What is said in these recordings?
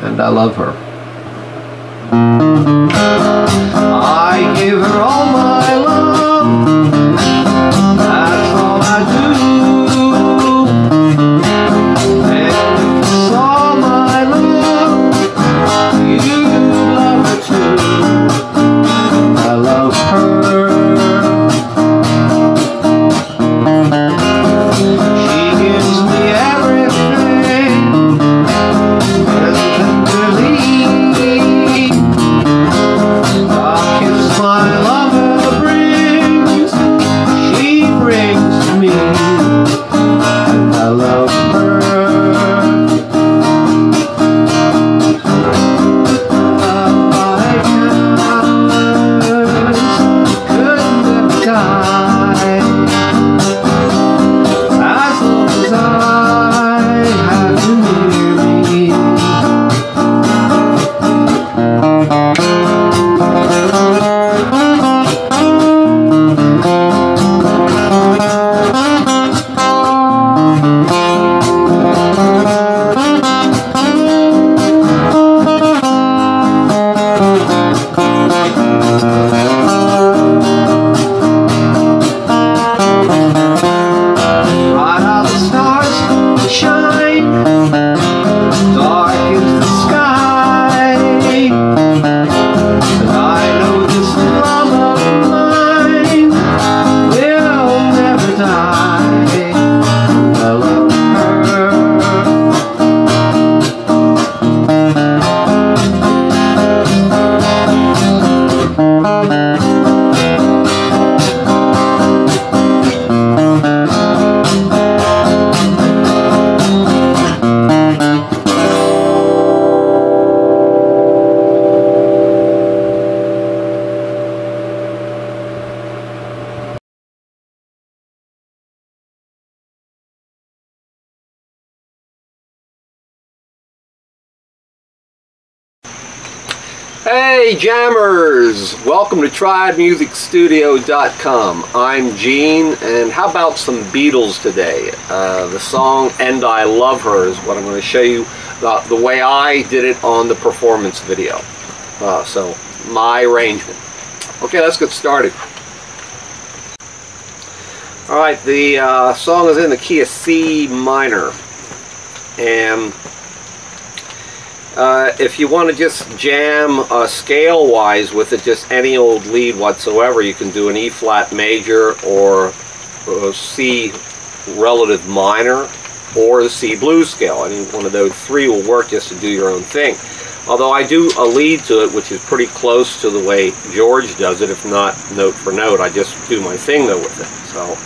and I love her. I give her all my love, that's all I do. And if you saw my love, you'd love her too. I love her. She gives me everything, and tenderly a kiss my lover brings, she brings to me, and I love her. Hey Jammers! Welcome to TriedMusicStudio.com. I'm Gene, and how about some Beatles today? The song And I Love Her is what I'm going to show you the way I did it on the performance video. So, my arrangement. Okay, let's get started. Alright, the song is in the key of C minor. And if you want to just jam scale-wise with it, just any old lead whatsoever, you can do an E flat major or a C relative minor or the C blues scale. Any one of those three will work just to do your own thing. Although I do a lead to it, which is pretty close to the way George does it, if not note for note. I just do my thing though with it. So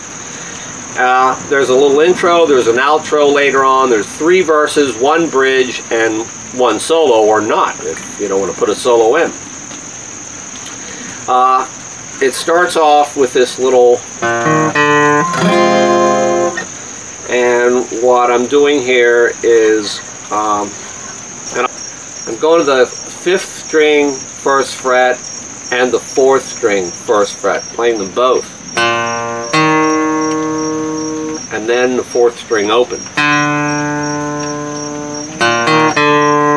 there's a little intro, there's an outro later on, there's 3 verses, 1 bridge, and 1 solo, or not, if you don't want to put a solo in. It starts off with this little, and what I'm doing here is, I'm going to the 5th string 1st fret and the 4th string 1st fret, playing them both. And then the 4th string open.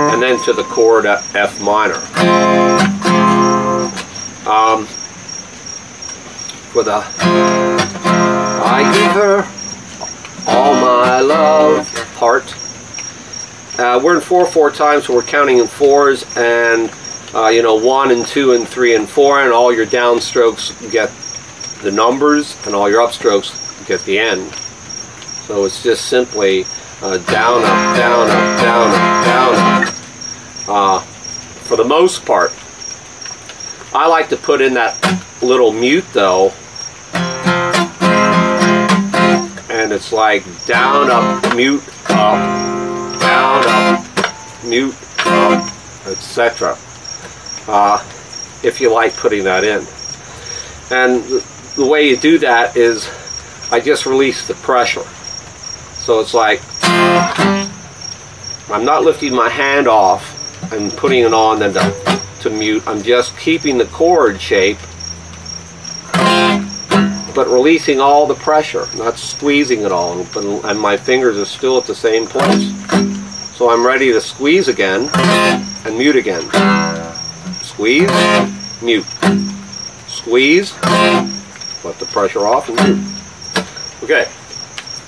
And then to the chord F minor. For the I give her all my love part. We're in 4/4 time, so we're counting in 4s, and you know, 1 and 2 and 3 and 4, and all your downstrokes get the numbers, and all your upstrokes get the end. So it's just simply down, up, down, up, down, up, down, up. For the most part, I like to put in that little mute though, and it's like down, up, mute, up, down, up, mute, up, etc. If you like putting that in. And the way you do that is I just release the pressure. So it's like I'm not lifting my hand off and putting it on then to mute. I'm just keeping the chord shape, but releasing all the pressure, not squeezing it all, and my fingers are still at the same place. So I'm ready to squeeze again and mute again. Squeeze, mute. Squeeze, let the pressure off and mute. Okay,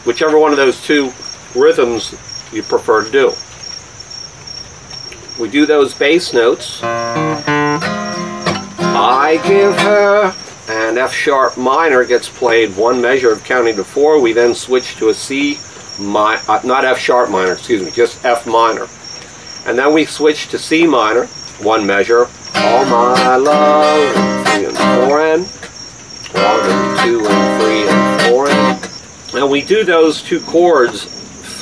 whichever one of those two rhythms you prefer to do. We do those bass notes. I give her, and F sharp minor gets played one measure of counting to 4. We then switch to a C minor, not F sharp minor, excuse me, just F minor. And then we switch to C minor, one measure, all my love, 3 and 4 and 1 and 2 and 3 and 4 and. And we do those two chords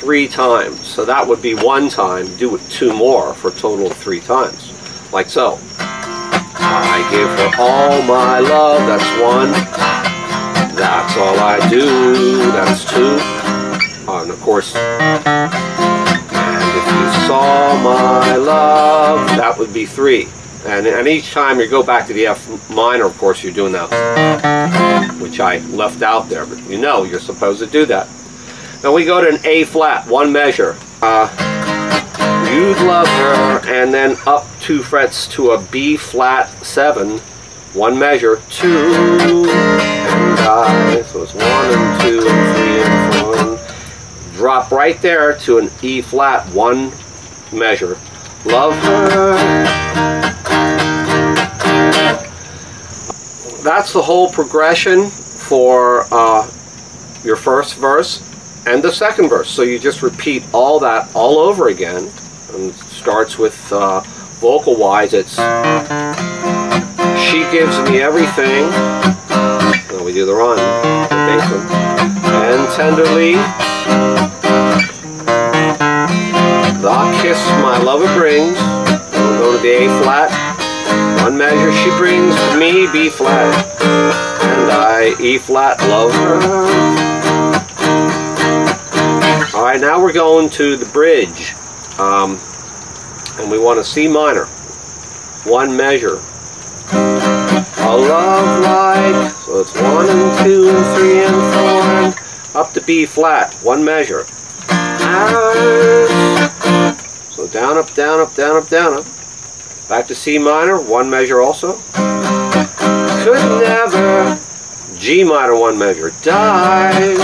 3 times. So that would be 1 time, do it 2 more for a total of 3 times, like so. I give her all my love, that's 1. That's all I do, that's 2. And of course, and if you saw my love, that would be 3. And each time you go back to the F minor, of course, you're doing that, which I left out there, but you know you're supposed to do that. Then we go to an A flat, one measure. You'd love her, and then up 2 frets to a B flat 7, one measure, 2, and I, so it's 1 and 2 and 3 and 4, and drop right there to an E flat, one measure, love her. That's the whole progression for your first verse and the second verse. So you just repeat all that all over again. And it starts with vocal wise, it's she gives me everything. Then we do the run, the bass one. And tenderly, the kiss my lover brings. And we'll go to the A flat. One measure she brings to me, B flat, and I E flat love her. Alright, now we're going to the bridge, and we want a C minor, one measure. A love like, so it's 1 and 2 and 3 and 4, and up to B flat, one measure. So down, up, down, up, down, up, down, up. Back to C minor, one measure also. Could never, G minor, one measure, die.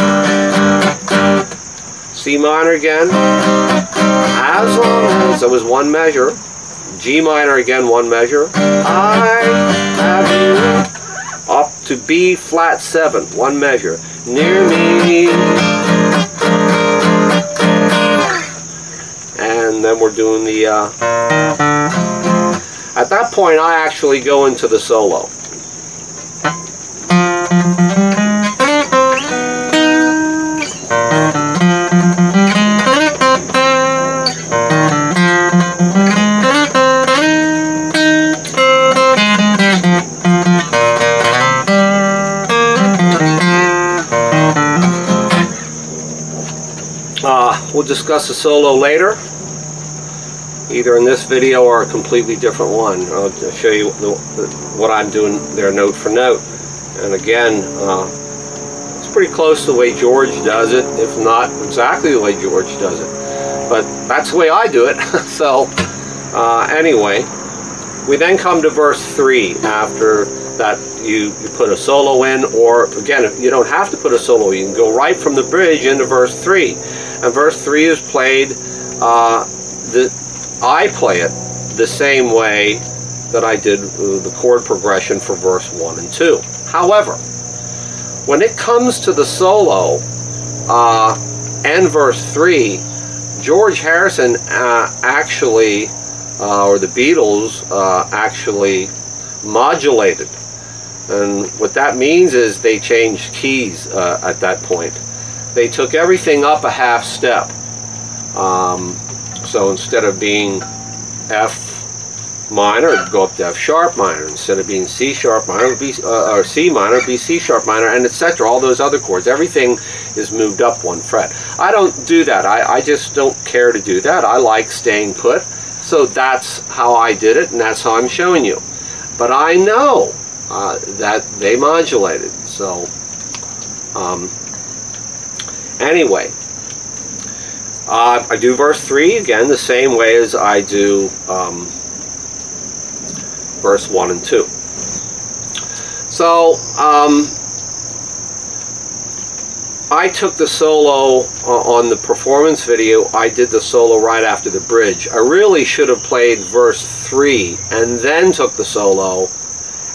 C minor again, as long as it was one measure. G minor again, one measure. I have you, up to B flat 7, one measure, near me. And then we're doing the, at that point, I actually go into the solo. We'll discuss the solo later, either in this video or a completely different one. I'll show you what I'm doing there note for note. And again, it's pretty close to the way George does it, if not exactly the way George does it. But that's the way I do it. So anyway, we then come to verse 3. After that you put a solo in, or again, you don't have to put a solo, you can go right from the bridge into verse 3. And verse 3 is played, I play it the same way that I did the chord progression for verse 1 and 2. However, when it comes to the solo and verse 3, George Harrison actually, or the Beatles actually modulated. And what that means is they changed keys at that point. They took everything up a half step. So instead of being F minor, it'd go up to F sharp minor. Instead of being C sharp minor, it'd be, or C minor, it'd be C sharp minor, and etc. All those other chords. Everything is moved up one fret. I don't do that. I just don't care to do that. I like staying put. So that's how I did it, and that's how I'm showing you. But I know that they modulated. So anyway, I do verse 3 again the same way as I do verse 1 and 2. So I took the solo on the performance video. I did the solo right after the bridge. I really should have played verse 3 and then took the solo,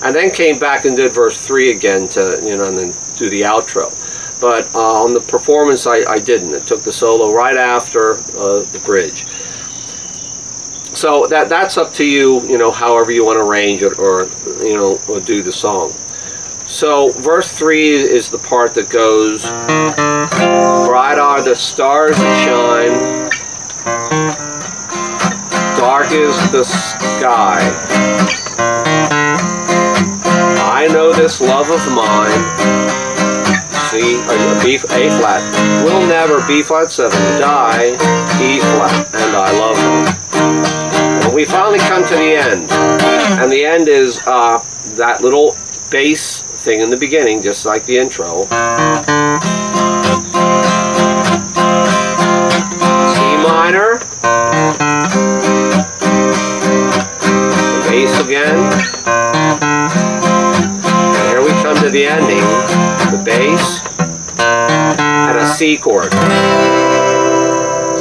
and then came back and did verse 3 again to, you know, and then do the outro. But on the performance, I didn't. I took the solo right after the bridge. So that's up to you, you know, however you want to arrange it, or, you know, or do the song. So verse 3 is the part that goes, bright are the stars that shine, dark is the sky. I know this love of mine, C, A flat, will never, B flat 7, die, E flat, and I love her. Well, we finally come to the end, and the end is that little bass thing in the beginning, just like the intro. C minor, the bass again, and here we come to the ending, the bass, and a C chord.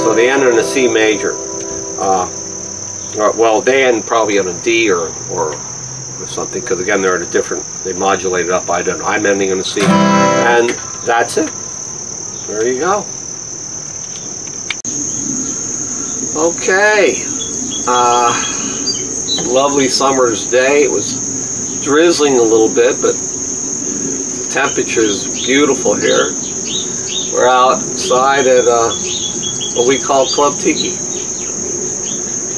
So they end in a C major. Well, they end probably on a D or something, because again they're at a different, they modulate it up. I don't know. I'm ending on a C, and that's it. There you go. Okay. Lovely summer's day. It was drizzling a little bit, but the temperature is beautiful here. We're outside at what we call Club Tiki,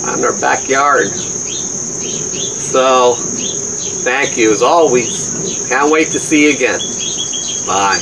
in our backyard. So thank you as always. Can't wait to see you again. Bye.